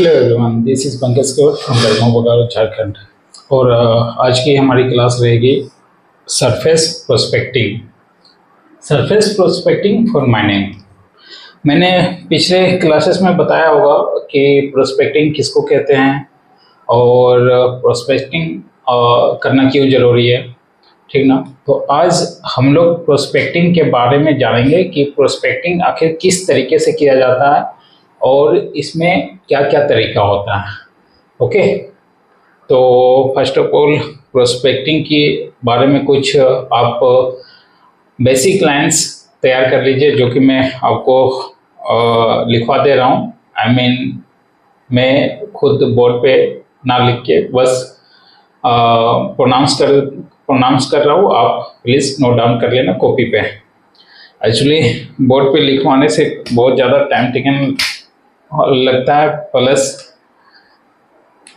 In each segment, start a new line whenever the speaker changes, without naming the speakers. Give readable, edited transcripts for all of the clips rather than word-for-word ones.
Hello everyone, this is Pankaj Kaur from Lucknow Bokaro Jharkhand. और आज की हमारी क्लास रहेगी surface prospecting. Surface prospecting for mining. मैंने पिछले क्लासेस में बताया होगा कि प्रोस्पेक्टिंग किसको कहते हैं और प्रोस्पेक्टिंग करना क्यों ज़रूरी है, ठीक ना। तो आज हम लोग प्रोस्पेक्टिंग के बारे में जानेंगे कि प्रोस्पेक्टिंग आखिर किस तरीके से किया जाता है और इसमें क्या क्या तरीका होता है। ओके, तो फर्स्ट ऑफ ऑल प्रोस्पेक्टिंग के बारे में कुछ आप बेसिक लाइंस तैयार कर लीजिए, जो कि मैं आपको लिखवा दे रहा हूँ। मैं खुद बोर्ड पे ना लिख के बस प्रोनाउंस कर रहा हूँ, आप प्लीज़ नोट डाउन कर लेना कॉपी पे। एक्चुअली बोर्ड पे लिखवाने से बहुत ज़्यादा टाइम टेकन लगता है, प्लस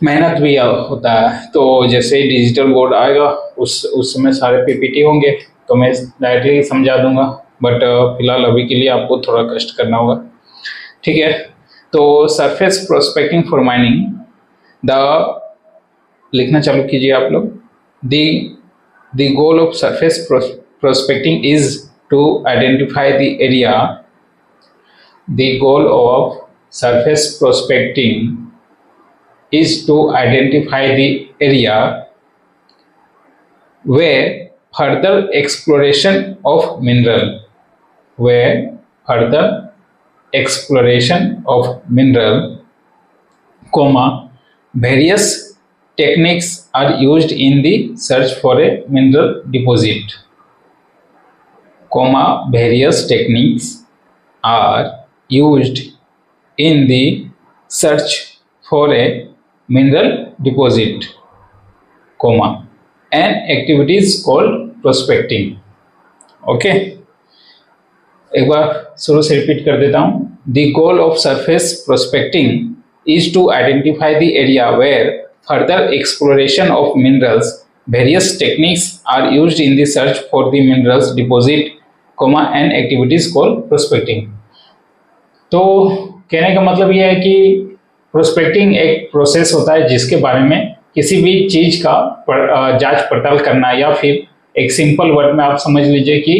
मेहनत भी होता है। तो जैसे ही डिजिटल बोर्ड आएगा उस समय सारे पीपीटी होंगे तो मैं डायरेक्टली समझा दूंगा, बट फिलहाल अभी के लिए आपको थोड़ा कष्ट करना होगा, ठीक है। तो सरफेस प्रोस्पेक्टिंग फॉर माइनिंग लिखना चालू कीजिए आप लोग। The goal of surface prospecting is to identify the area. The goal of surface prospecting is to identify the area where further exploration of mineral various techniques are used in the search for a mineral deposit, various techniques are used in the search for a mineral deposit, and activities called prospecting. Okay, एक बार शुरू से repeat कर देता हूँ। The goal of surface prospecting is to identify the area where further exploration of minerals. Various techniques are used in the search for the minerals deposit, and activities called prospecting. तो कहने का मतलब यह है कि प्रोस्पेक्टिंग एक process होता है जिसके बारे में किसी भी चीज का जांच पड़ताल करना, या फिर एक सिंपल वर्ड में आप समझ लीजिए कि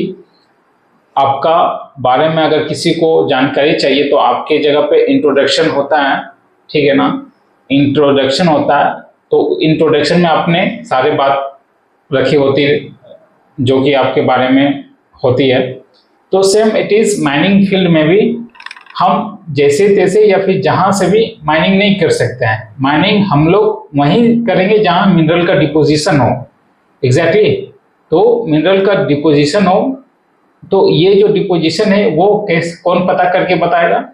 आपका बारे में अगर किसी को जानकारी चाहिए तो आपके जगह पे इंट्रोडक्शन होता है, ठीक है ना। इंट्रोडक्शन होता है तो इंट्रोडक्शन में आपने सारे बात रखी होती है जो कि आपके बारे में होती है। तो same it is mining field में भी हम जैसे तैसे या फिर जहां से भी माइनिंग नहीं कर सकते हैं। माइनिंग हम लोग वहीं करेंगे जहां मिनरल का डिपोजिशन हो। एग्जैक्टली तो मिनरल का डिपोजिशन हो, तो ये जो डिपोजिशन है वो कौन पता करके बताएगा?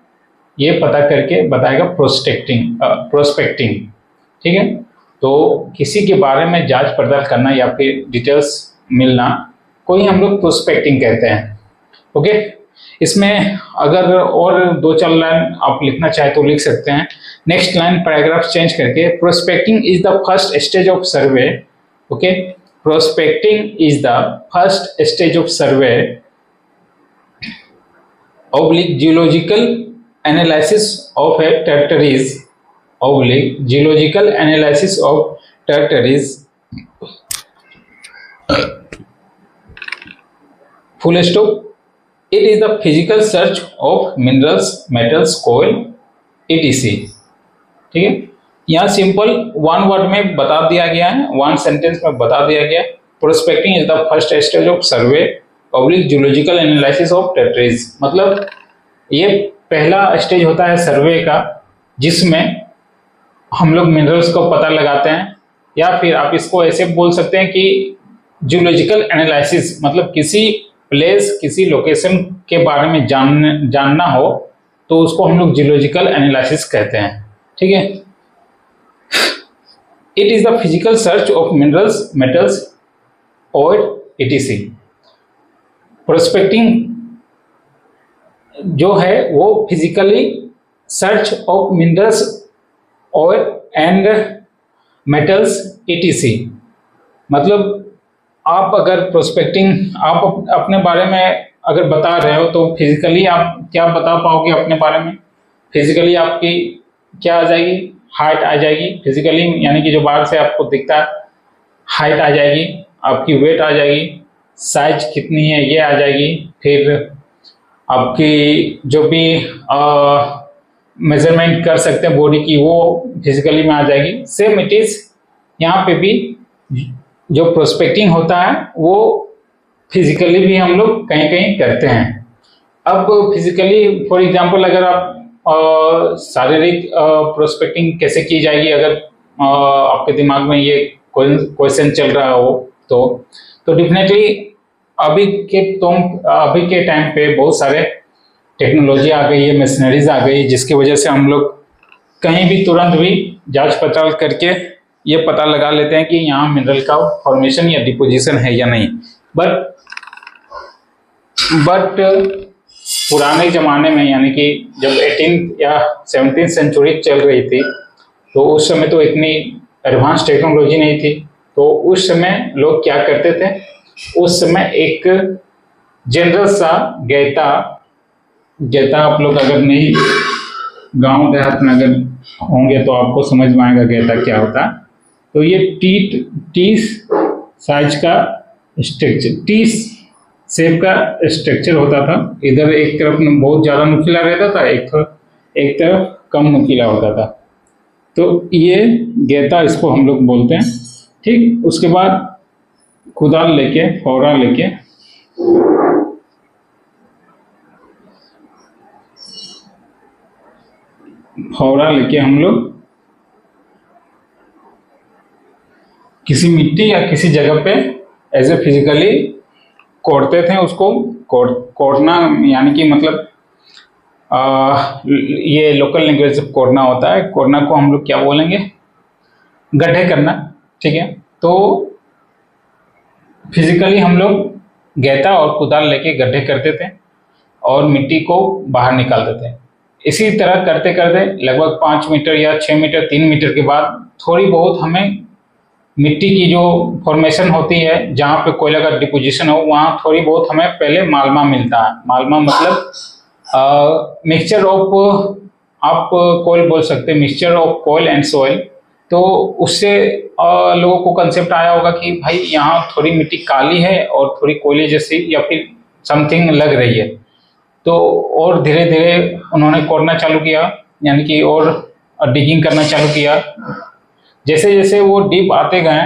ये पता करके बताएगा प्रोस्पेक्टिंग, ठीक है। तो किसी के बारे में जांच पड़ताल करना या फिर डिटेल्स मिलना को ही हम लोग प्रोस्पेक्टिंग कहते हैं। ओके, इसमें अगर और दो चार लाइन आप लिखना चाहे तो लिख सकते हैं। नेक्स्ट लाइन पैराग्राफ चेंज करके, prospecting is the first stage of survey. Okay, prospecting is the first stage of survey oblique geological analysis of A territories, oblique geological analysis of territories, full stop. It is the physical search of minerals, metals, coal, etc. ठीक है, यहाँ simple one word में बता दिया गया है, one sentence में बता दिया गया है। Prospecting is the first stage of survey oblique geological analysis of territories. मतलब ये पहला स्टेज होता है सर्वे का, जिसमें हम लोग मिनरल्स को पता लगाते हैं, या फिर आप इसको ऐसे बोल सकते हैं कि जियोलॉजिकल एनालिसिस मतलब किसी प्लेस, किसी लोकेशन के बारे में जानना हो तो उसको हम लोग जियोलॉजिकल एनालिसिस कहते हैं, ठीक है। It is the physical search of minerals, metals और etc. प्रोस्पेक्टिंग जो है वो फिजिकली सर्च ऑफ मिनरल्स और एंड मेटल्स etc. मतलब आप अगर प्रोस्पेक्टिंग आप अपने बारे में अगर बता रहे हो तो फिजिकली आप क्या बता पाओगे अपने बारे में? फिजिकली आपकी क्या आ जाएगी, हाइट आ जाएगी फिजिकली, यानी कि जो बाहर से आपको दिखता है हाइट आ जाएगी, आपकी वेट आ जाएगी, साइज कितनी है ये आ जाएगी, फिर आपकी जो भी मेजरमेंट कर सकते हैं बॉडी की वो फिजिकली में आ जाएगी। सेम इट इज यहाँ पे भी जो प्रोस्पेक्टिंग होता है वो फिजिकली भी हम लोग कहीं कहीं करते हैं। अब फिजिकली फॉर एग्जांपल अगर आप शारीरिक प्रोस्पेक्टिंग कैसे की जाएगी, अगर आपके दिमाग में ये क्वेश्चन चल रहा हो तो डेफिनेटली अभी के टाइम पे बहुत सारे टेक्नोलॉजी आ गई है, मशीनरीज आ गई, जिसकी वजह से हम लोग कहीं भी तुरंत भी जांच पड़ताल करके ये पता लगा लेते हैं कि यहाँ मिनरल का फॉर्मेशन या डिपोजिशन है या नहीं। बट पुराने जमाने में, यानी कि जब 18th या 17th सेंचुरी चल रही थी, तो उस समय तो इतनी एडवांस टेक्नोलॉजी नहीं थी। तो उस समय लोग क्या करते थे, उस समय एक जनरल सा गैता आप लोग अगर नहीं गांव देहात में अगर होंगे तो आपको समझ में आएगा गैता क्या होता है। तो ये टी साइज का स्ट्रक्चर, टी शेप का स्ट्रक्चर होता था। इधर एक तरफ बहुत ज़्यादा नुकीला रहता था, एक तरफ कम नुकीला होता था। तो ये गैता इसको हम लोग बोलते हैं। ठीक, उसके बाद कुदाल लेके फावड़ा लेके हम लोग किसी मिट्टी या किसी जगह पे ऐसे फिजिकली कोड़ते थे। उसको कोड़ना यानी कि मतलब ये लोकल लैंग्वेज से कोड़ना होता है। कोड़ना को हम लोग क्या बोलेंगे, गड्ढे करना। ठीक है, तो फिजिकली हम लोग गैता और कुदाल लेके गड्ढे करते थे और मिट्टी को बाहर निकालते थे। इसी तरह करते करते लगभग 5 मीटर या 6 मीटर 3 मीटर के बाद थोड़ी बहुत हमें मिट्टी की जो फॉर्मेशन होती है, जहाँ पे कोयला का डिपोजिशन हो, वहाँ थोड़ी बहुत हमें पहले मालमा मिलता है। मालमा मतलब मिक्सचर ऑफ, आप कोयल बोल सकते हैं, mixture of coal and soil. तो उससे लोगों को कंसेप्ट आया होगा कि भाई यहाँ थोड़ी मिट्टी काली है और थोड़ी कोयले जैसी या फिर समथिंग लग रही है। तो और धीरे धीरे उन्होंने कोड़ना चालू किया, यानी कि और डिगिंग करना चालू किया। जैसे जैसे वो डीप आते गए,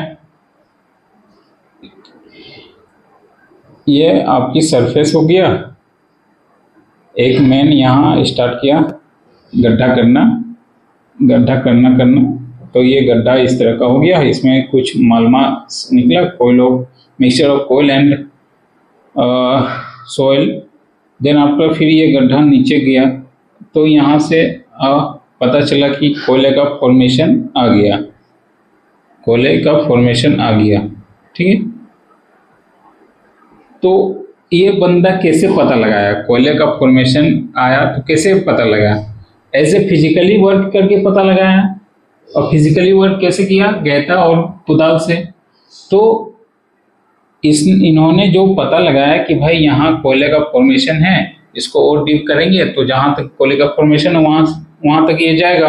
ये आपकी सरफेस हो गया। एक मैन यहाँ स्टार्ट किया गड्ढा करना, तो ये गड्ढा इस तरह का हो गया। इसमें कुछ मालमा निकला, coal of mixture of coal and soil. Then after फिर ये गड्ढा नीचे गया, तो यहाँ से पता चला कि कोयले का फॉर्मेशन आ गया। ठीक है, तो ये बंदा कैसे पता लगाया कोयले का फॉर्मेशन आया, तो कैसे पता लगाया, ऐसे फिजिकली वर्क करके पता लगाया। और फिजिकली वर्क कैसे किया, गैता और कुदाल से। तो इन्होंने जो पता लगाया कि भाई यहाँ कोयले का फॉर्मेशन है, इसको और डीप करेंगे तो जहाँ तक कोयले का फॉर्मेशन है वहाँ तक ये जाएगा,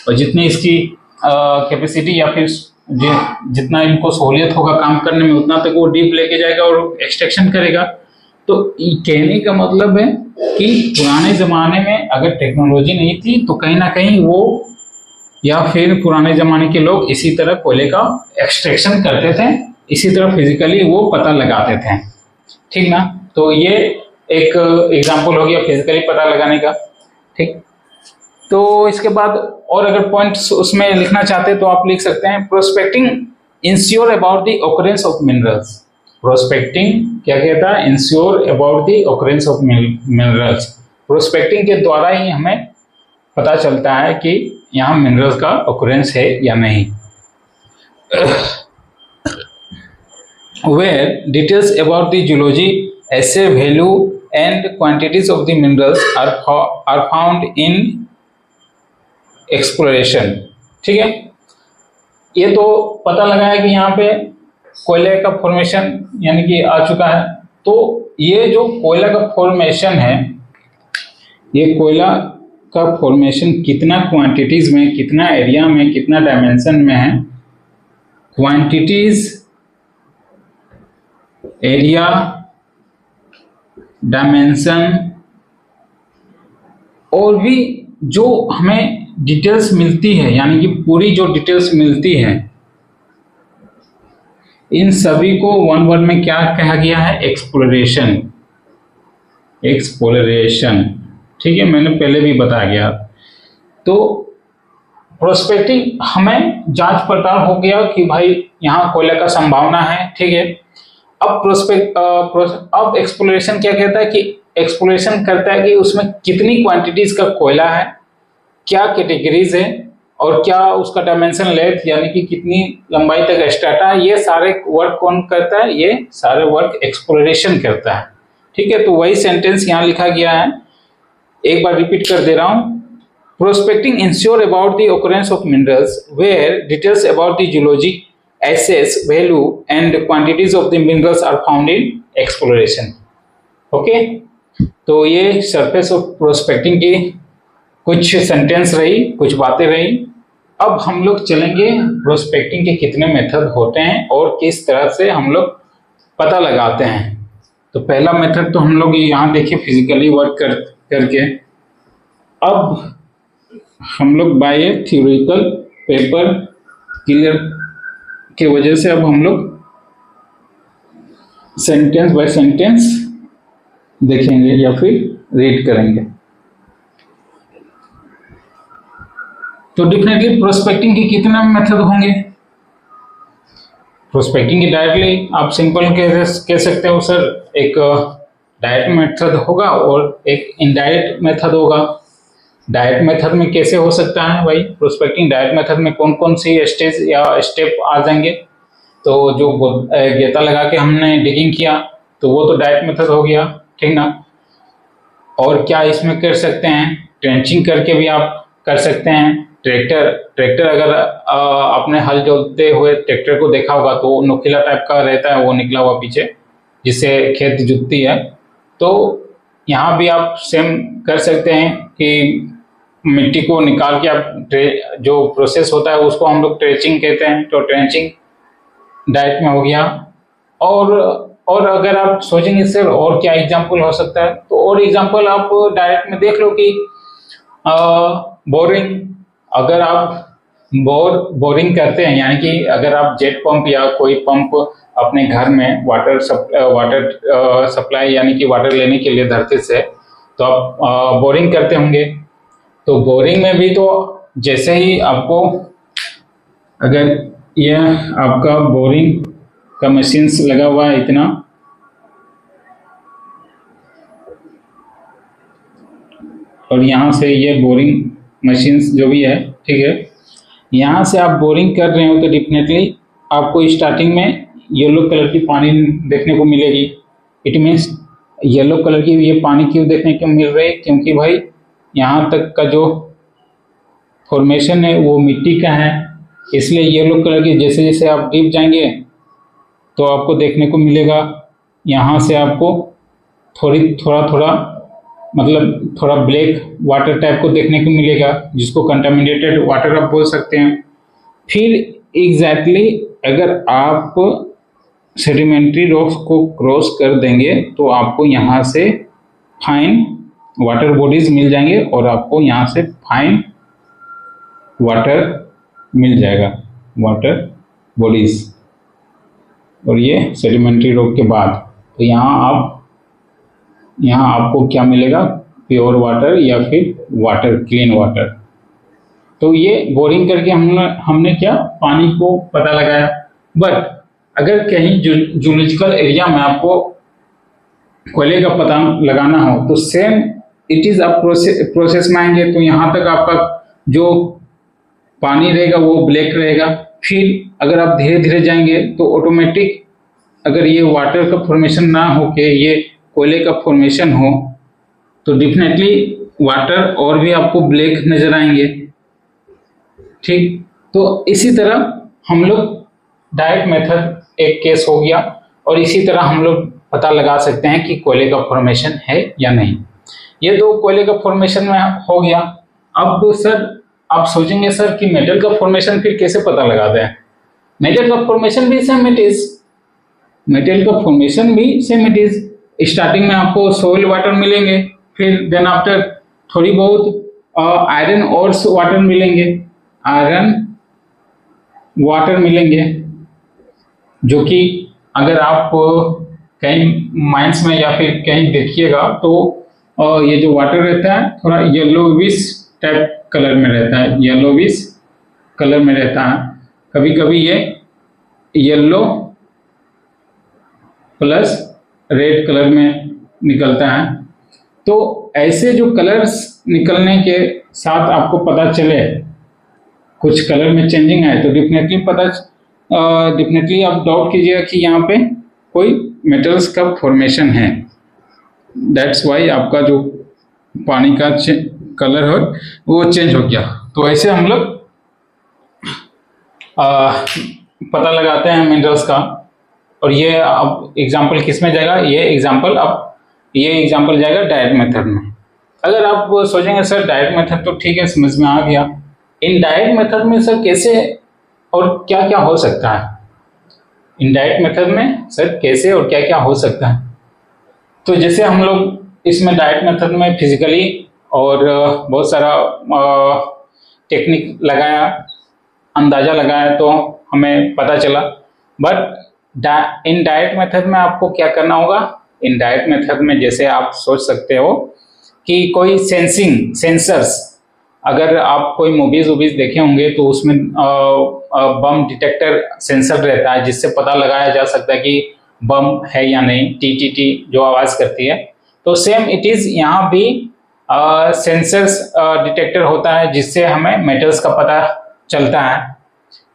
और जितनी इसकी कैपेसिटी या फिर जितना इनको सहूलियत होगा काम करने में, उतना तक वो डीप लेके जाएगा और एक्सट्रैक्शन करेगा। तो कहने का मतलब है कि पुराने ज़माने में अगर टेक्नोलॉजी नहीं थी तो कहीं ना कहीं वो या फिर पुराने ज़माने के लोग इसी तरह कोयले का एक्सट्रैक्शन करते थे, इसी तरह फिजिकली वो पता लगाते थे। ठीक ना, तो ये एक एग्जाम्पल हो गया फिजिकली पता लगाने का। ठीक, तो इसके बाद और अगर पॉइंट्स उसमें लिखना चाहते हैं तो आप लिख सकते हैं, prospecting ensure about the occurrence of minerals. Prospecting क्या कहता है, ensure about the occurrence of minerals. Prospecting के द्वारा ही हमें पता चलता है कि यहाँ मिनरल्स का ऑकरेंस है या नहीं। Where details about the geology, assay value and quantities of the minerals are found in exploration। ठीक है, ये तो पता लगाया कि यहाँ पे कोयले का फॉर्मेशन यानी कि आ चुका है। तो ये जो कोयला का फॉर्मेशन है, ये कोयला का फॉर्मेशन कितना क्वांटिटीज में, कितना एरिया में, कितना डायमेंशन में है, क्वांटिटीज, एरिया, डायमेंशन और भी जो हमें डिटेल्स मिलती है, यानी कि पूरी जो डिटेल्स मिलती है, इन सभी को वन वर्ड में क्या कहा गया है? एक्सप्लोरेशन। एक्सप्लोरेशन, ठीक है, मैंने पहले भी बता गया। तो प्रोस्पेक्टिंग हमें जांच पड़ताल हो गया कि भाई यहाँ कोयला का संभावना है, ठीक है। अब एक्सप्लोरेशन क्या कहता है कि एक्सप्लोरेशन करता है कि उसमें कितनी क्वांटिटीज का कोयला है, क्या कैटेगरीज है और क्या उसका डायमेंशन लेंथ यानी कि कितनी लंबाई तक स्ट्रेटा है। ये सारे वर्क कौन करता है? ये सारे वर्क एक्सप्लोरेशन करता है, ठीक है। तो वही सेंटेंस यहाँ लिखा गया है, एक बार रिपीट कर दे रहा हूँ। Prospecting ensure about the occurrence of minerals where details about the geology, access, value and quantities of the minerals are found in exploration. Okay, तो ये सरफेस ऑफ प्रोस्पेक्टिंग की कुछ सेंटेंस रही, कुछ बातें रही। अब हम लोग चलेंगे प्रोस्पेक्टिंग के कितने मेथड होते हैं और किस तरह से हम लोग पता लगाते हैं। तो पहला मेथड तो हम लोग यहाँ देखिए फिजिकली वर्क करके। अब हम लोग बाय थ्योरेटिकल पेपर क्लियर के वजह से अब हम लोग सेंटेंस बाय सेंटेंस देखेंगे या फिर रीड करेंगे। तो डेफिनेटली प्रोस्पेक्टिंग के कितने मेथड होंगे? प्रोस्पेक्टिंग की डायरेक्टली आप सिंपल कह सकते हो सर, एक डायरेक्ट मेथड होगा और एक इनडायरेक्ट मेथड होगा। डायरेक्ट मेथड में कैसे हो सकता है भाई प्रोस्पेक्टिंग? डायरेक्ट मेथड में कौन कौन सी स्टेज या स्टेप आ जाएंगे? तो जो गेता लगा के हमने डिगिंग किया तो वो तो डायरेक्ट मेथड हो गया, ठीक ना। और क्या इसमें कर सकते हैं? ट्रेंचिंग करके भी आप कर सकते हैं। ट्रैक्टर अगर आपने हल जोतते हुए ट्रैक्टर को देखा होगा तो नुकीला टाइप का रहता है, वो निकला हुआ पीछे, जिससे खेत जुतती है। तो यहाँ भी आप सेम कर सकते हैं कि मिट्टी को निकाल के आप जो प्रोसेस होता है उसको हम लोग ट्रेंचिंग कहते हैं। तो ट्रेंचिंग डायरेक्ट में हो गया। और अगर आप सोचेंगे सर और क्या एग्जाम्पल हो सकता है, तो और एग्जाम्पल आप डायरेक्ट में देख लो कि बोरिंग। अगर आप बोरिंग करते हैं, यानी कि अगर आप जेट पंप या कोई पंप अपने घर में वाटर सप्लाई यानी कि वाटर लेने के लिए धरती से, तो आप बोरिंग करते होंगे। तो बोरिंग में भी तो जैसे ही आपको, अगर यह आपका बोरिंग का मशीन्स लगा हुआ है इतना, और यहाँ से ये बोरिंग मशीन्स जो भी है, ठीक है, यहाँ से आप बोरिंग कर रहे हो तो डेफिनेटली आपको स्टार्टिंग में येलो कलर की पानी देखने को मिलेगी। इट मीन्स येलो कलर की ये पानी क्यों देखने को मिल रही है? क्योंकि भाई यहाँ तक का जो फॉर्मेशन है वो मिट्टी का है, इसलिए येलो कलर की जैसे जैसे आप डीप जाएंगे तो आपको देखने को मिलेगा। यहाँ से आपको थोड़ा मतलब थोड़ा ब्लैक वाटर टाइप को देखने को मिलेगा, जिसको कंटामिनेटेड वाटर आप बोल सकते हैं। फिर एग्जैक्टली अगर आप सेडिमेंट्री रॉक्स को क्रॉस कर देंगे तो आपको यहाँ से फाइन वाटर बॉडीज मिल जाएंगे और आपको यहाँ से फाइन वाटर मिल जाएगा, वाटर बॉडीज। और ये सेडिमेंट्री रॉक के बाद तो यहाँ आपको क्या मिलेगा? प्योर वाटर या फिर वाटर, क्लीन वाटर। तो ये बोरिंग करके हमने क्या पानी को पता लगाया। बट अगर कहीं जूलॉजिकल एरिया में आपको कोयले का पता लगाना हो तो सेम इट इज आप प्रोसेस में आएंगे। तो यहाँ तक आपका जो पानी रहेगा वो ब्लैक रहेगा। फिर अगर आप धीरे धीरे जाएंगे तो ऑटोमेटिक, अगर ये वाटर का फॉर्मेशन ना हो के ये कोयले का फॉर्मेशन हो तो डेफिनेटली वाटर और भी आपको ब्लैक नजर आएंगे, ठीक। तो इसी तरह हम लोग डायरेक्ट मेथड एक केस हो गया, और इसी तरह हम लोग पता लगा सकते हैं कि कोयले का फॉर्मेशन है या नहीं। ये दो कोयले का फॉर्मेशन में हो गया। अब सर आप सोचेंगे सर कि मेटल का फॉर्मेशन फिर कैसे पता लगाते हैं? मेटल का फॉर्मेशन भी सेम इट इज, मेटल का फॉर्मेशन भी सेम इट इज। स्टार्टिंग में आपको सोइल वाटर मिलेंगे, फिर देन आफ्टर थोड़ी बहुत आयरन ओर्स वाटर मिलेंगे, आयरन वाटर मिलेंगे, जो कि अगर आप कहीं माइंस में या फिर कहीं देखिएगा तो ये जो वाटर रहता है थोड़ा येलोविश टाइप कलर में रहता है, येलोविश कलर में रहता है। कभी कभी ये येलो प्लस रेड कलर में निकलता है। तो ऐसे जो कलर्स निकलने के साथ आपको पता चले कुछ कलर में चेंजिंग है, तो डेफिनेटली आप डाउट कीजिएगा कि यहाँ पे कोई मेटल्स का फॉर्मेशन है। दैट्स वाई आपका जो पानी का कलर है वो चेंज हो गया। तो ऐसे हम लोग पता लगाते हैं मिनरल्स का। और ये अब एग्जांपल किस में जाएगा? ये एग्जांपल जाएगा डायरेक्ट मेथड में। अगर आप सोचेंगे सर डायरेक्ट मेथड तो ठीक है, समझ में आ गया, इनडायरेक्ट मेथड में सर कैसे और क्या क्या हो सकता है? इनडायरेक्ट मेथड में सर कैसे और क्या क्या हो सकता है? तो जैसे हम लोग इसमें डायरेक्ट मेथड में फिजिकली और बहुत सारा टेक्निक लगाया, अंदाजा लगाया, तो हमें पता चला। बट इनडायरेक्ट मेथड में आपको क्या करना होगा? इनडायरेक्ट मेथड में जैसे आप सोच सकते हो कि कोई सेंसर्स, अगर आप कोई मूवीज देखे होंगे तो उसमें बम डिटेक्टर सेंसर रहता है, जिससे पता लगाया जा सकता है कि बम है या नहीं, टी जो आवाज करती है। तो सेम इट इज यहाँ भी सेंसर्स डिटेक्टर होता है, जिससे हमें मेटल्स का पता चलता है।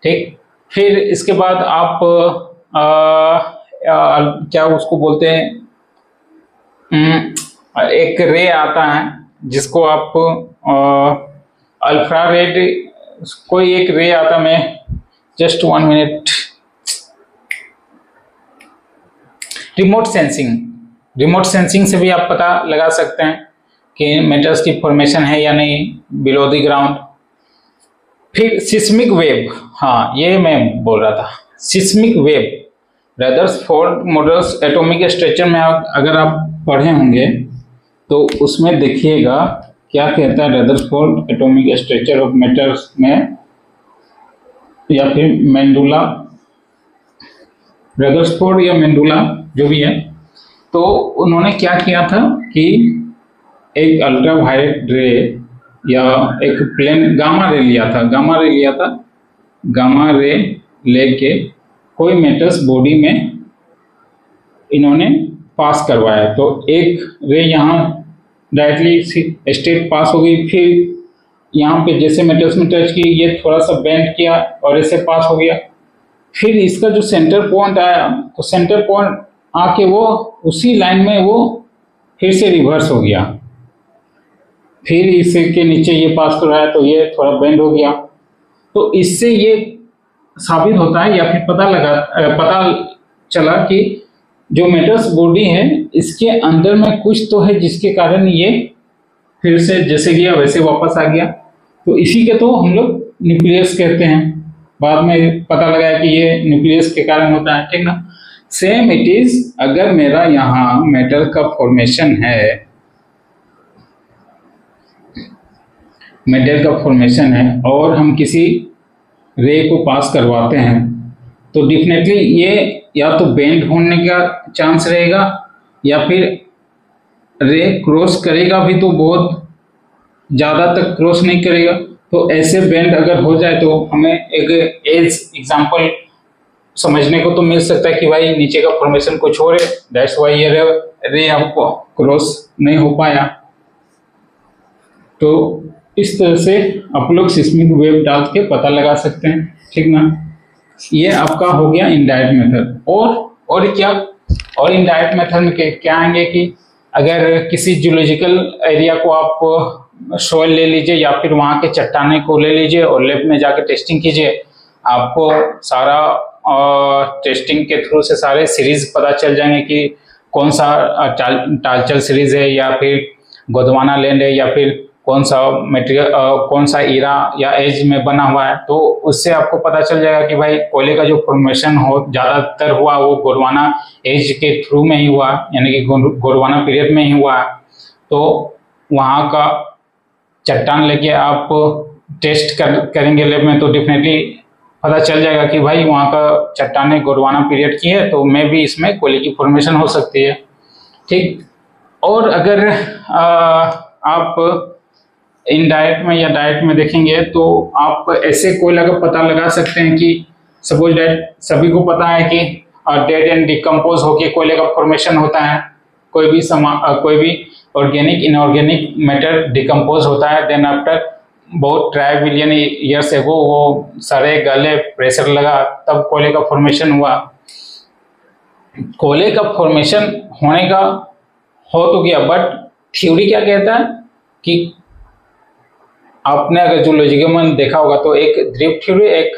ठीक, फिर इसके बाद आप क्या उसको बोलते हैं, एक रे आता है जिसको आप अल्ट्रा रेड, कोई एक रे आता, मैं जस्ट 1 मिनट, रिमोट सेंसिंग से भी आप पता लगा सकते हैं कि मेटल्स की फॉर्मेशन है या नहीं बिलो द ग्राउंड। फिर सिस्मिक वेव, हाँ ये मैं बोल रहा था, seismic wave, Rutherford models atomic structure में अगर आप पढ़े होंगे तो उसमें देखिएगा क्या कहता है Rutherford atomic structure of metals में, या फिर मेंडुला, रदरफोर्ड या मेंडुला जो भी है। तो उन्होंने क्या किया था कि एक अल्ट्रा वायलेट रे या एक प्लेन गामा रे लिया था, गामा रे लेके कोई मेटल्स बॉडी में इन्होंने पास करवाया। तो एक रे यहाँ डायरेक्टली स्ट्रेट पास हो गई, फिर यहाँ पे जैसे मेटल्स में टच की, ये थोड़ा सा बेंड किया और ऐसे पास हो गया। फिर इसका जो सेंटर पॉइंट आया, तो सेंटर पॉइंट आके वो उसी लाइन में वो फिर से रिवर्स हो गया, फिर इसके नीचे ये पास करवाया तो ये थोड़ा बेंड हो गया। तो इससे ये साबित होता है या फिर पता चला कि जो मेटल्स बॉडी है इसके अंदर में कुछ तो है, जिसके कारण ये फिर से जैसे गया वैसे वापस आ गया। तो इसी के तो हम लोग न्यूक्लियस कहते हैं। बाद में पता लगा कि ये न्यूक्लियस के कारण होता है, ठीक ना। सेम इट इज, अगर मेरा यहाँ मेटल का फॉर्मेशन है, और हम किसी रे को पास करवाते हैं, तो डेफिनेटली ये या तो बेंड होने का चांस रहेगा, या फिर रे क्रॉस करेगा भी तो बहुत ज़्यादा तक क्रॉस नहीं करेगा। तो ऐसे बेंड अगर हो जाए तो हमें एक एग्जांपल समझने को तो मिल सकता है कि भाई नीचे का फॉर्मेशन कुछ और है, दैट्स वाई ये रे आपको क्रॉस नहीं हो पाया। तो इस तरह से आप लोग सिस्मिक वेव डाल के पता लगा सकते हैं, ठीक ना। ये आपका हो गया इनडायरेक्ट मेथड। और क्या, और इनडायरेक्ट मेथड में क्या आएंगे कि अगर किसी जियोलॉजिकल एरिया को आप सॉइल ले लीजिए या फिर वहाँ के चट्टाने को ले लीजिए और लैब में जाके टेस्टिंग कीजिए, आपको सारा टेस्टिंग के थ्रू से सारे सीरीज पता चल जाएंगे कि कौन सा टालचल सीरीज है, या फिर गोदवाना लैंड है, या फिर कौन सा मटेरियल, कौन सा ईरा या एज में बना हुआ है, तो उससे आपको पता चल जाएगा कि भाई कोयले का जो फॉर्मेशन हो ज़्यादातर हुआ वो गोंडवाना एज के थ्रू में ही हुआ, यानी कि गोंडवाना पीरियड में ही हुआ। तो वहाँ का चट्टान लेके आप टेस्ट करेंगे लैब में, तो डेफिनेटली पता चल जाएगा कि भाई वहाँ का चट्टानें गोंडवाना पीरियड की है, तो मैं भी इसमें कोयले की फॉर्मेशन हो सकती है। ठीक। और अगर आप इनडायरेक्ट में या डायरेक्ट में देखेंगे तो आप ऐसे कोयला का पता लगा सकते हैं कि सपोज दैट सभी को पता है कि डेड एंड डिकम्पोज होके कोयले का फॉर्मेशन होता है। कोई भी ऑर्गेनिक इनऑर्गेनिक मैटर डिकम्पोज होता है, देन आफ्टर बहुत ट्राई बिलियन ईयर्स एगो वो सड़े गले प्रेशर लगा तब कोयले का फॉर्मेशन हुआ। कोयले का फॉर्मेशन होने का हो तो गया, बट थ्योरी क्या कहता है कि आपने अगर जूलॉजी में देखा होगा तो एक ड्रिफ्ट थ्योरी, एक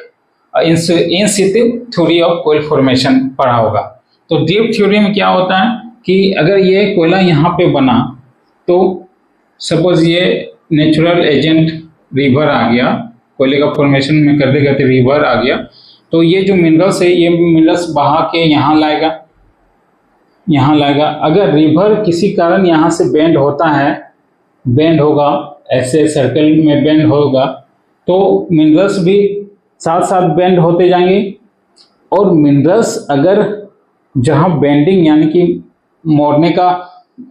इन सितु थ्योरी ऑफ कोयल फॉर्मेशन पढ़ा होगा। तो ड्रिफ्ट थ्योरी में क्या होता है कि अगर ये कोयला यहाँ पे बना तो सपोज ये नेचुरल एजेंट रिवर आ गया, कोयले का फॉर्मेशन में करते करते रिवर आ गया, तो ये जो मिनरल्स है ये मिनरल्स बहा के यहाँ लाएगा। अगर रिवर किसी कारण यहाँ से बेंड होता है, बेंड होगा, ऐसे सर्कल में बेंड होगा, तो मिनरल्स भी साथ साथ बेंड होते जाएंगे। और मिनरल्स अगर जहाँ बेंडिंग यानी कि मोड़ने का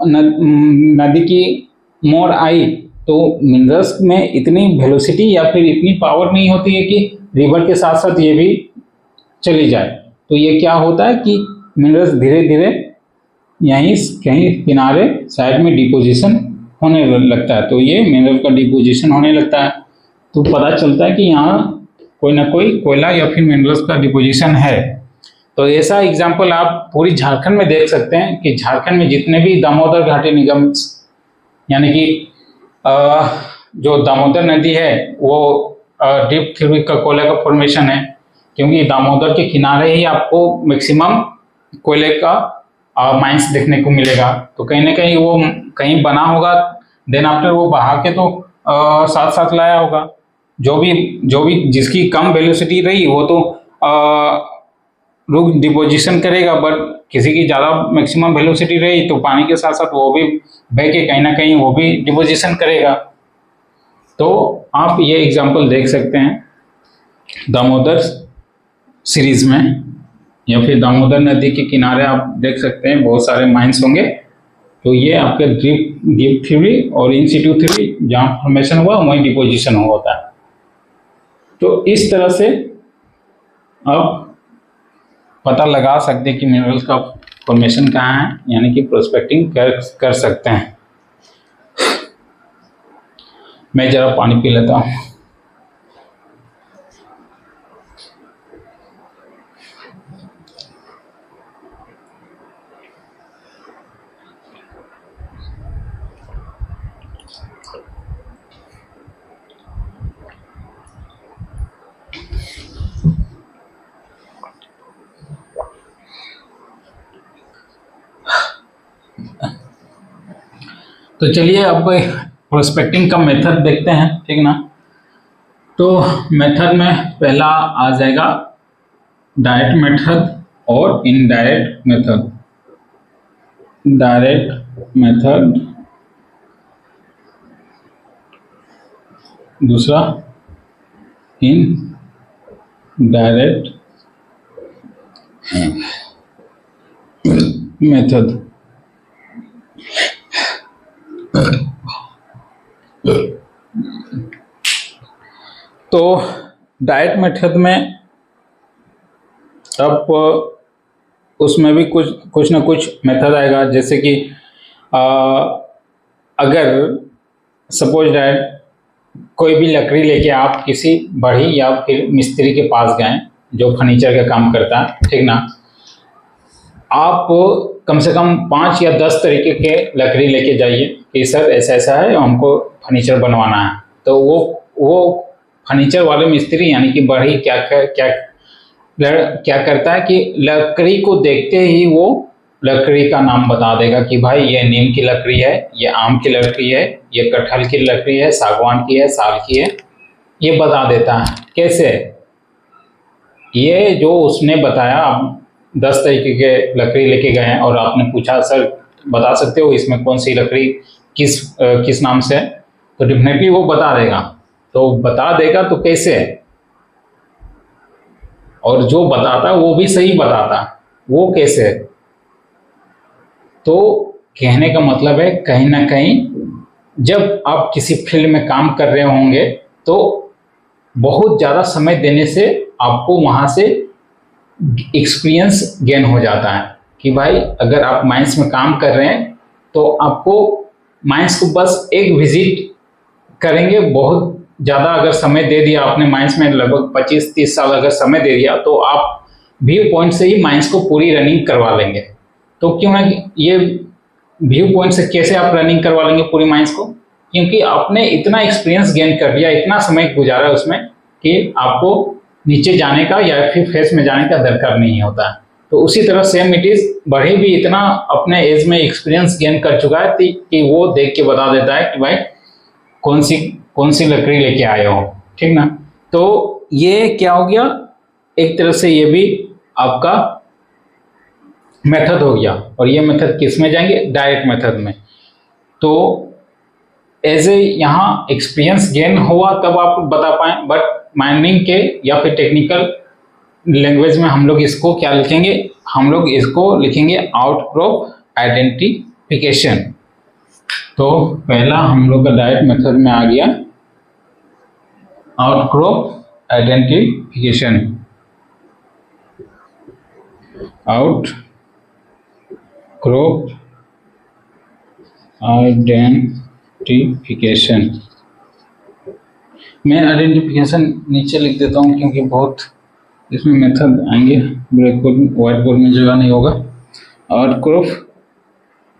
नदी की मोड़ आई, तो मिनरल्स में इतनी वेलोसिटी या फिर इतनी पावर नहीं होती है कि रिवर के साथ साथ ये भी चली जाए। तो ये क्या होता है कि मिनरल्स धीरे धीरे यहीं कहीं किनारे साइड में डिपोजिशन होने लगता है, तो ये मिनरल का डिपोजिशन होने लगता है, तो पता चलता है कि यहाँ कोई ना कोई कोयला या फिर मिनरल्स का डिपोजिशन है। तो ऐसा एग्जाम्पल आप पूरी झारखंड में देख सकते हैं कि झारखंड में जितने भी दामोदर घाटी निगम यानी कि जो दामोदर नदी है वो डीप थ्योरी का कोयले का फॉर्मेशन है, क्योंकि दामोदर के किनारे ही आपको मैक्सिमम कोयले का माइंस देखने को मिलेगा। तो कहीं ना कहीं वो कहीं बना होगा, देन आफ्टर वो बहा के तो साथ साथ लाया होगा। जो भी जिसकी कम वेलोसिटी रही वो तो रुक डिपोजिशन करेगा, बट किसी की ज़्यादा मैक्सिमम वेलोसिटी रही तो पानी के साथ साथ वो भी बह के कहीं ना कहीं वो भी डिपोजिशन करेगा। तो आप ये एग्जांपल देख सकते हैं दामोदर सीरीज में, या फिर दामोदर नदी के किनारे आप देख सकते हैं बहुत सारे माइंस होंगे। तो ये आपके ड्रिफ्ट थ्योरी और इन सिटू थ्योरी, जहाँ फॉर्मेशन हुआ वहीं डिपोजिशन होता है। तो इस तरह से आप पता लगा सकते हैं कि मिनरल्स का फॉर्मेशन कहाँ है, यानी कि प्रोस्पेक्टिंग कर सकते हैं। मैं जरा पानी पी लेता हूँ। तो चलिए अब प्रोस्पेक्टिंग का मेथड देखते हैं, ठीक ना। तो मेथड में पहला आ जाएगा डायरेक्ट मेथड और इनडायरेक्ट मेथड। डायरेक्ट मेथड, दूसरा इनडायरेक्ट मेथड। तो डायरेक्ट मेथड में अब उसमें भी कुछ ना कुछ मेथड आएगा, जैसे कि अगर सपोज दैट कोई भी लकड़ी लेके आप किसी बढ़ई या फिर मिस्त्री के पास गए जो फर्नीचर का काम करता है, ठीक ना। आप कम से कम 5 या 10 तरीके के लकड़ी लेके जाइए कि सर ऐसा ऐसा है, हमको फर्नीचर बनवाना है। तो वो फर्नीचर वाले मिस्त्री यानी कि बढ़ई क्या करता है कि लकड़ी को देखते ही वो लकड़ी का नाम बता देगा कि भाई ये नीम की लकड़ी है, ये आम की लकड़ी है, ये कटहल की लकड़ी है, सागवान की है, साल की है, ये बता देता है। कैसे? ये जो उसने बताया, आप 10 तरीके के लकड़ी लेके गए हैं और आपने पूछा सर बता सकते हो इसमें कौन सी लकड़ी किस नाम से है, तो डेफिनेटली वो बता देगा। तो बता देगा तो कैसे? और जो बताता वो भी सही बताता, वो कैसे? तो कहने का मतलब है कहीं ना कहीं जब आप किसी फील्ड में काम कर रहे होंगे तो बहुत ज़्यादा समय देने से आपको वहाँ से एक्सपीरियंस गेन हो जाता है कि भाई अगर आप माइंस में काम कर रहे हैं तो आपको माइंस को बस एक विजिट करेंगे। बहुत ज़्यादा अगर समय दे दिया आपने माइंस में, लगभग 25-30 साल अगर समय दे दिया तो आप व्यू पॉइंट से ही माइंस को पूरी रनिंग करवा लेंगे। तो क्यों ना ये व्यू पॉइंट से कैसे आप रनिंग करवा लेंगे पूरी माइंस को? क्योंकि आपने इतना एक्सपीरियंस गेन कर लिया, इतना समय गुजारा उसमें कि आपको नीचे जाने का या फिर फेस में जाने का दरकार नहीं होता है। तो उसी तरह सेम इट इज, बढ़े भी इतना अपने एज में एक्सपीरियंस गेन कर चुका है कि वो देख के बता देता है कि भाई कौन सी लकड़ी लेके आए हो, ठीक ना। तो ये क्या हो गया, एक तरह से ये भी आपका मेथड हो गया। और ये मेथड किस में जाएंगे? डायरेक्ट मेथड में। तो एज ए यहाँ एक्सपीरियंस गेन हुआ तब आप बता पाए, बट माइनिंग के या फिर टेक्निकल लैंग्वेज में हम लोग इसको क्या लिखेंगे? हम लोग इसको लिखेंगे आउटक्रॉप आइडेंटिफिकेशन। तो पहला हम लोग का डायरेक्ट मेथड में आ गया आउटक्रॉप आइडेंटिफिकेशन। आउटक्रॉप आइडेंटिफिकेशन, मैं आइडेंटिफिकेशन नीचे लिख देता हूँ क्योंकि बहुत इसमें मेथड आएंगे, ब्लैक बोर्ड व्हाइट बोर्ड में जगह नहीं होगा। Outcrop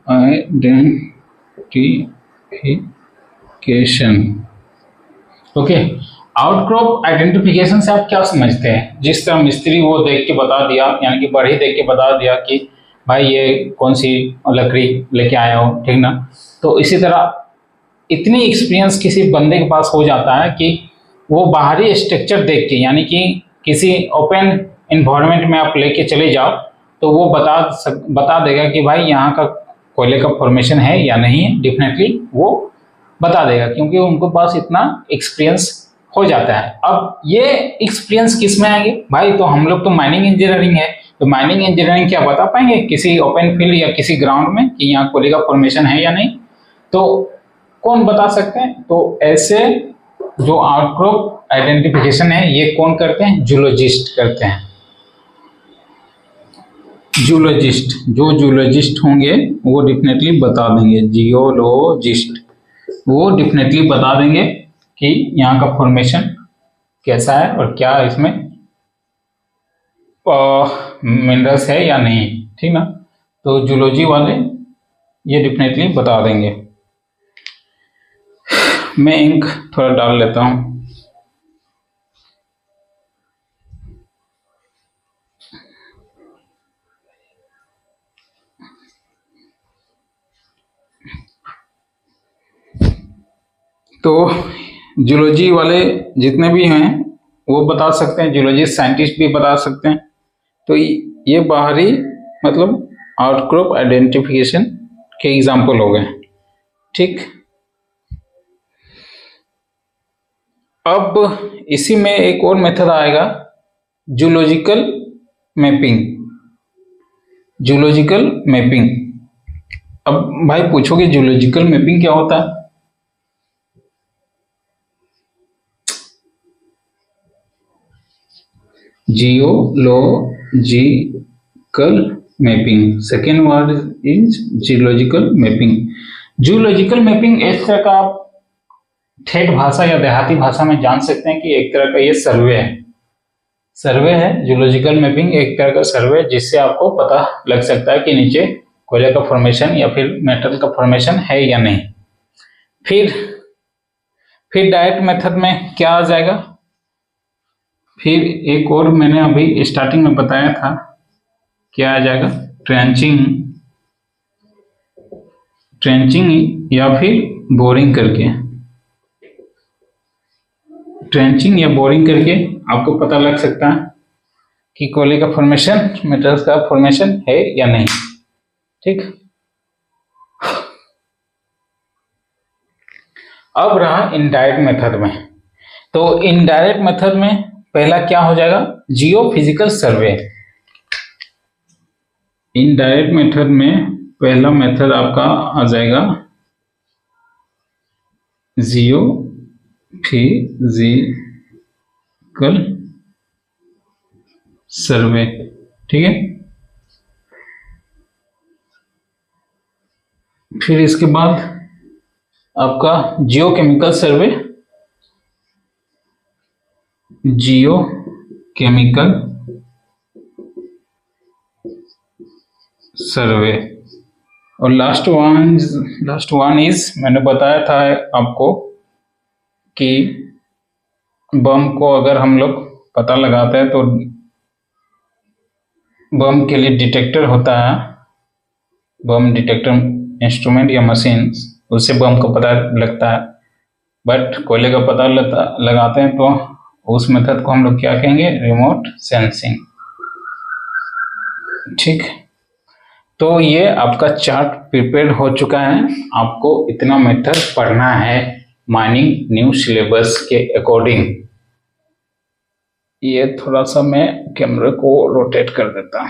identification, okay. Outcrop identification से आप क्या समझते हैं? जिस तरह मिस्त्री वो देख के बता दिया, यानी कि बढ़ी देख के बता दिया कि भाई ये कौन सी लकड़ी लेके आया हो, ठीक ना। तो इसी तरह इतनी एक्सपीरियंस किसी बंदे के पास हो जाता है कि वो बाहरी स्ट्रक्चर देख के, यानी कि किसी ओपन इन्वायरमेंट में आप लेके चले जाओ तो वो बता देगा कि भाई यहाँ का कोयले का फॉर्मेशन है या नहीं है। डेफिनेटली वो बता देगा क्योंकि उनके पास इतना एक्सपीरियंस हो जाता है। अब ये एक्सपीरियंस किस में आएंगे भाई? तो हम लोग तो माइनिंग इंजीनियरिंग है, तो माइनिंग इंजीनियरिंग क्या बता पाएंगे किसी ओपन फील्ड या किसी ग्राउंड में कि यहाँ कोयले का फॉर्मेशन है या नहीं? तो कौन बता सकते हैं? तो ऐसे जो आउटक्रॉप आइडेंटिफिकेशन है ये कौन करते हैं? जूलॉजिस्ट करते हैं। जूलॉजिस्ट, जो जूलॉजिस्ट होंगे वो डेफिनेटली बता देंगे, जियोलॉजिस्ट वो डेफिनेटली बता देंगे कि यहाँ का फॉर्मेशन कैसा है और क्या इसमें मिनरल्स है या नहीं, ठीक ना। तो जूलॉजी वाले ये डेफिनेटली बता देंगे। मैं इंक थोड़ा डाल लेता हूँ। तो जूलॉजी वाले जितने भी हैं वो बता सकते हैं, जूलॉजिस्ट साइंटिस्ट भी बता सकते हैं। तो ये बाहरी मतलब आउटक्रॉप आइडेंटिफिकेशन के एग्जाम्पल हो गए, ठीक। अब इसी में एक और मेथड आएगा, जूलॉजिकल मैपिंग। जूलॉजिकल मैपिंग, अब भाई पूछोगे जूलॉजिकल मैपिंग क्या होता है? Geological mapping, second word is geological mapping. Zoological mapping इस तरह का आप ठेठ भाषा या देहाती भाषा में जान सकते हैं कि एक तरह का ये सर्वे है। सर्वे है जूलॉजिकल मैपिंग, एक तरह का सर्वे जिससे आपको पता लग सकता है कि नीचे कोयले का फॉर्मेशन या फिर मेटल का फॉर्मेशन है या नहीं। फिर डायरेक्ट मेथड में क्या आ जाएगा? फिर एक और मैंने अभी स्टार्टिंग में बताया था, क्या आ जाएगा? ट्रेंचिंग ट्रेंचिंग या फिर बोरिंग करके, ट्रेंचिंग या बोरिंग करके आपको पता लग सकता है कि कोयले का फॉर्मेशन, मेटल्स का फॉर्मेशन है या नहीं। ठीक, अब रहा इनडायरेक्ट मेथड में। तो इनडायरेक्ट मेथड में पहला क्या हो जाएगा, जियोफिजिकल सर्वे। इनडायरेक्ट मेथड में पहला मेथड आपका आ जाएगा जियोफिजिकल सर्वे। ठीक है, फिर इसके बाद आपका जियोकेमिकल सर्वे, जियोकेमिकल सर्वे, और लास्ट वन इज, मैंने बताया था आपको कि बम को अगर हम लोग पता लगाते हैं तो बम के लिए डिटेक्टर होता है, बम डिटेक्टर इंस्ट्रूमेंट या मशीन, उससे बम को पता लगता है। बट कोयले का पता लगाते हैं तो उस मेथड को हम लोग क्या कहेंगे, रिमोट सेंसिंग। ठीक, तो ये आपका चार्ट प्रिपेयर हो चुका है। आपको इतना मेथड पढ़ना है माइनिंग न्यू सिलेबस के अकॉर्डिंग। ये थोड़ा सा मैं कैमरे को रोटेट कर देता हूं।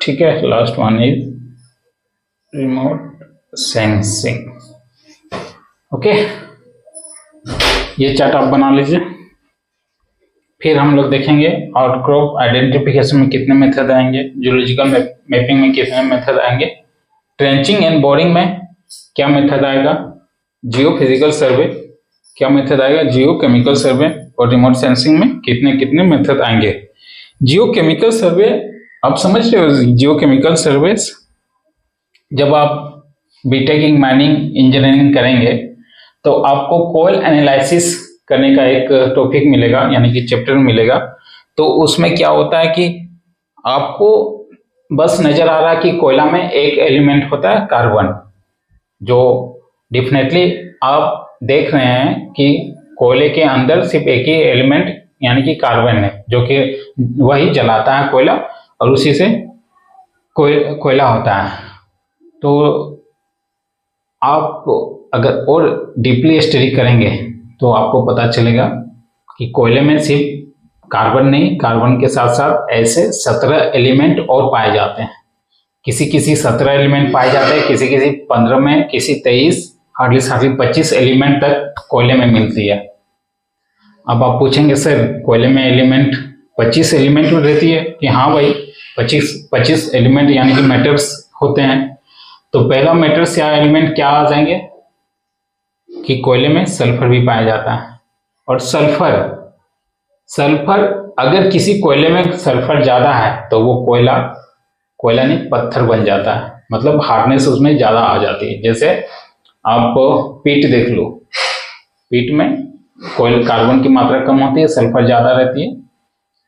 ठीक है, last one is remote sensing. Okay, ये चार्ट आप बना लीजिए। फिर हम लोग देखेंगे आउटक्रॉप आइडेंटिफिकेशन में कितने मेथड आएंगे, जियोलॉजिकल मैपिंग में कितने मेथड आएंगे, ट्रेंचिंग एंड बोरिंग में क्या मेथड आएगा, जियोफिजिकल सर्वे क्या मेथड आएगा, जियोकेमिकल सर्वे, और रिमोट सेंसिंग में कितने कितने मेथड आएंगे। जियोकेमिकल सर्वे आप समझ रहे हो, जियोकेमिकल सर्वे जब आप बीटेक इन माइनिंग इंजीनियरिंग करेंगे तो आपको कोयल एनालिसिस करने का एक टॉपिक मिलेगा, यानी कि चैप्टर मिलेगा। तो उसमें क्या होता है कि आपको बस नजर आ रहा है कि कोयला में एक एलिमेंट होता है कार्बन, जो डेफिनेटली आप देख रहे हैं कि कोयले के अंदर सिर्फ एक ही एलिमेंट यानी कि कार्बन है, जो कि वही जलाता है कोयला, और उसी से कोयला होता है। तो आप अगर और डीपली स्टडी करेंगे तो आपको पता चलेगा कि कोयले में सिर्फ कार्बन नहीं, कार्बन के साथ साथ ऐसे 17 एलिमेंट और पाए जाते हैं। किसी 17 एलिमेंट पाए जाते हैं, किसी 15 में, किसी 23, हार्डली 25 एलिमेंट तक कोयले में मिलती है। अब आप पूछेंगे सर कोयले में एलिमेंट 25 एलिमेंट में रहती है कि हाँ भाई 25 एलिमेंट यानी कि मेटल्स होते हैं। तो पहला मेटल्स या एलिमेंट क्या आ जाएंगे कि कोयले में सल्फर भी पाया जाता है। और सल्फर अगर किसी कोयले में सल्फर ज्यादा है तो वो कोयला नहीं पत्थर बन जाता है, मतलब हार्डनेस उसमें ज्यादा आ जाती है। जैसे आप पीट देख लो, पीट में कोयल कार्बन की मात्रा कम होती है, सल्फर ज्यादा रहती है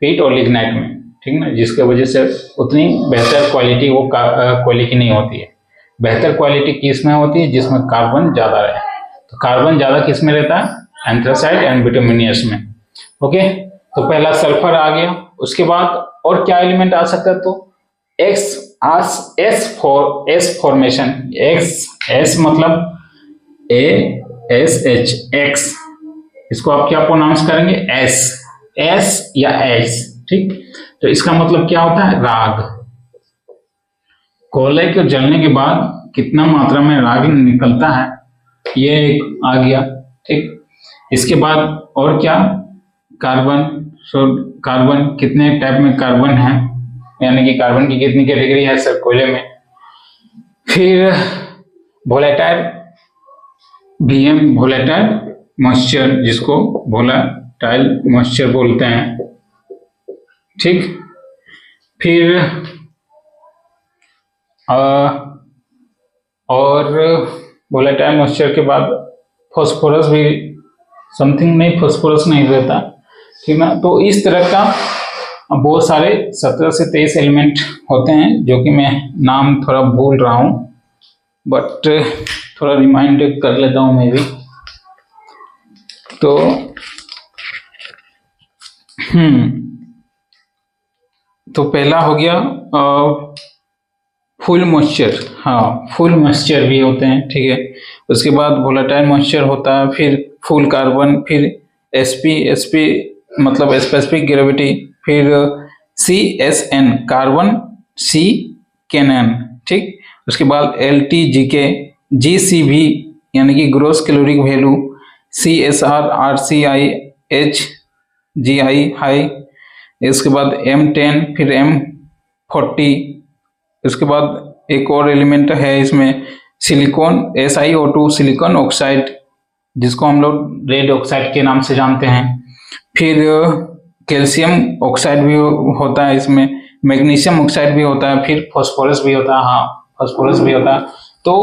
पीट और लिग्नाइट में, ठीक ना, जिसके वजह से उतनी बेहतर क्वालिटी वो कोयले की नहीं होती है। बेहतर क्वालिटी किस में होती है, जिसमें कार्बन ज्यादा रहे। तो कार्बन ज्यादा किस में रहता है, एंथ्रासाइट एंड बिटुमिनियस में। ओके, तो पहला सल्फर आ गया। उसके बाद और क्या एलिमेंट आ सकता है, तो एस फॉर्मेशन, एस मतलब एक्स, इसको आप क्या प्रोनाउंस करेंगे, एस या एस, ठीक। तो इसका मतलब क्या होता है, राग। कोयले के जलने के बाद कितना मात्रा में राग निकलता है, ये एक आ गया, ठीक। इसके बाद और क्या, कार्बन कितने टाइप में कार्बन है, यानी कि कार्बन की कितनी कैटेगरी है सर कोयले में। फिर वोलेटाइल VM, वोलेटाइल मॉइस्चर, जिसको वोलेटाइल मॉइस्चर बोलते हैं, ठीक। फिर और वोलेटाइल मॉइस्चर के बाद फॉस्फोरस भी समथिंग नहीं, फॉस्फोरस नहीं रहता, ठीक ना। तो इस तरह का बहुत सारे 17 से 23 एलिमेंट होते हैं, जो कि मैं नाम थोड़ा भूल रहा हूँ, बट थोड़ा रिमाइंड कर लेता हूँ मैं भी। तो तो पहला हो गया फुल मॉइस्चर। हाँ, फुल मॉइस्चर भी होते हैं, ठीक है। उसके बाद वोलेटाइल मॉइस्चर होता है, फिर फुल कार्बन, फिर एसपी मतलब स्पेसिफिक ग्रेविटी, फिर CSN कार्बन सी कैनन, ठीक। उसके बाद LTGK, GCV यानी कि gross calorific value, CSR RCI HGI high, इसके बाद M10, फिर M40। उसके बाद एक और एलिमेंट है इसमें सिलिकॉन SiO2 सिलिकॉन ऑक्साइड, जिसको हम लोग रेड ऑक्साइड के नाम से जानते हैं। फिर कैल्शियम ऑक्साइड भी होता है इसमें, मैग्नीशियम ऑक्साइड भी होता है, फिर फास्फोरस भी होता है। हाँ, फास्फोरस भी होता है। तो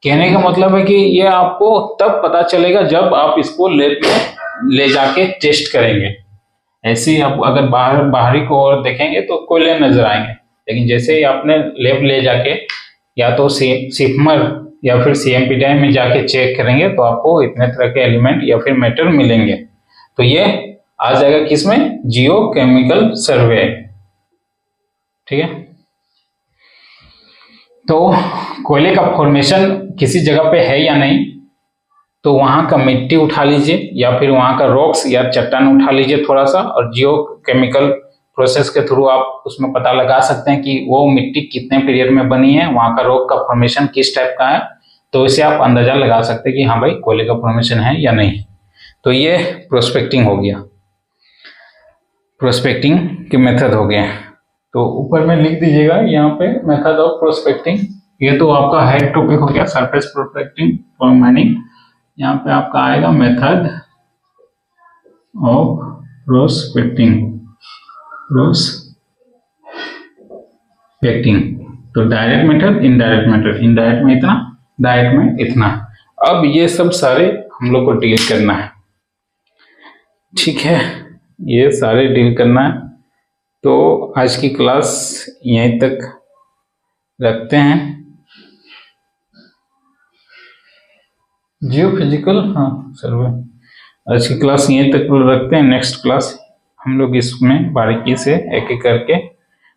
कहने का मतलब है कि ये आपको तब पता चलेगा जब आप इसको लैब में ले जाके टेस्ट करेंगे। ऐसे ही आप अगर बाहरी को और देखेंगे तो कोयले नजर आएंगे, लेकिन जैसे ही आपने लैब ले जाके या तो सिफमर या फिर CMPDI में जाके चेक करेंगे तो आपको इतने तरह के एलिमेंट या फिर मेटल मिलेंगे। तो ये आ जाएगा किसमें, जियोकेमिकल सर्वे, ठीक है। तो कोयले का फॉर्मेशन किसी जगह पे है या नहीं, तो वहां का मिट्टी उठा लीजिए या फिर वहां का रॉक्स या चट्टान उठा लीजिए थोड़ा सा, और जियोकेमिकल प्रोसेस के थ्रू आप उसमें पता लगा सकते हैं कि वो मिट्टी कितने पीरियड में बनी है, वहां का रॉक का फॉर्मेशन किस टाइप का है। तो इससे आप अंदाजा लगा सकते हैं कि हाँ भाई कोयले का फॉर्मेशन है या नहीं। तो ये प्रोस्पेक्टिंग हो गया, प्रोस्पेक्टिंग के मेथड हो गए। तो ऊपर में लिख दीजिएगा यहाँ पे मेथड ऑफ प्रोस्पेक्टिंग। ये तो आपका हेड टॉपिक हो गया, सरफेस प्रोस्पेक्टिंग फॉर माइनिंग। यहाँ पे आपका आएगा मेथड ऑफ प्रोस्पेक्टिंग। तो direct method, indirect method, indirect में इतना, डायरेक्ट में इतना। अब ये सब सारे हम लोग को डील करना है, ठीक है, ये सारे डील करना है। तो आज की क्लास यहीं तक रखते हैं। जियोफिजिकल, हाँ सर्वे, आज की क्लास यहीं तक रखते हैं। नेक्स्ट क्लास हम लोग इसमें बारीकी से एक एक करके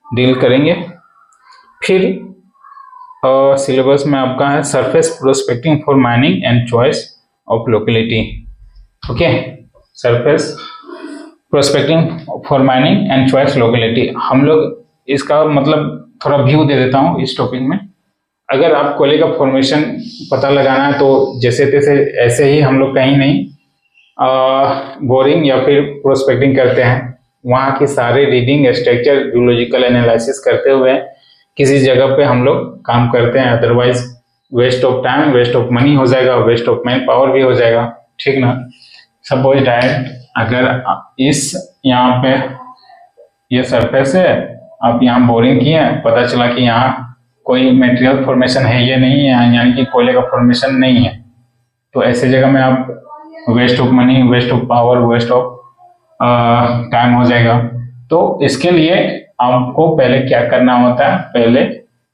डील करेंगे। फिर सिलेबस में आपका है surface prospecting for mining and choice of locality. Okay, surface prospecting for mining and choice locality. हम लोग इसका मतलब थोड़ा व्यू दे देता हूँ इस टॉपिक में। अगर आप कोयले का फॉर्मेशन पता लगाना है तो जैसे तैसे ऐसे ही हम लोग कहीं नहीं बोरिंग या फिर प्रोस्पेक्टिंग करते हैं, वहाँ की सारे रीडिंग स्ट्रक्चर जियोलॉजिकल एनालिसिस करते हुए किसी जगह पे हम लोग काम करते हैं। Otherwise waste of time, waste of money हो जाएगा, वेस्ट ऑफ मैन पावर भी हो जाएगा, ठीक ना। सपोज डायरेक्ट अगर इस यहाँ पे ये सरफेस है, आप यहाँ बोरिंग किए, पता चला कि यहाँ कोई मटेरियल फॉर्मेशन है ये नहीं है, यानी कि कोयले का फॉर्मेशन नहीं है, तो ऐसे जगह में आप waste of money, waste of power, waste of time हो जाएगा। तो इसके लिए आपको पहले क्या करना होता है, पहले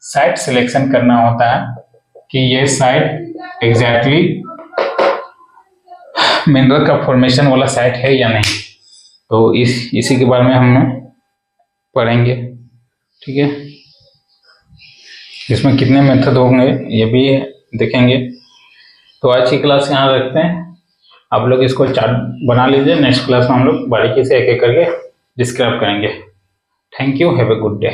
साइट सिलेक्शन करना होता है कि ये साइट एग्जैक्टली मिनरल का फॉर्मेशन वाला साइट है या नहीं। तो इसी के बारे में हम पढ़ेंगे, ठीक है। इसमें कितने मेथड होंगे ये भी देखेंगे। तो आज की क्लास यहाँ रखते हैं, आप लोग इसको चार्ट बना लीजिए। नेक्स्ट क्लास में हम लोग बारीकी से एक एक करके डिस्क्राइब करेंगे। Thank you, have a good day.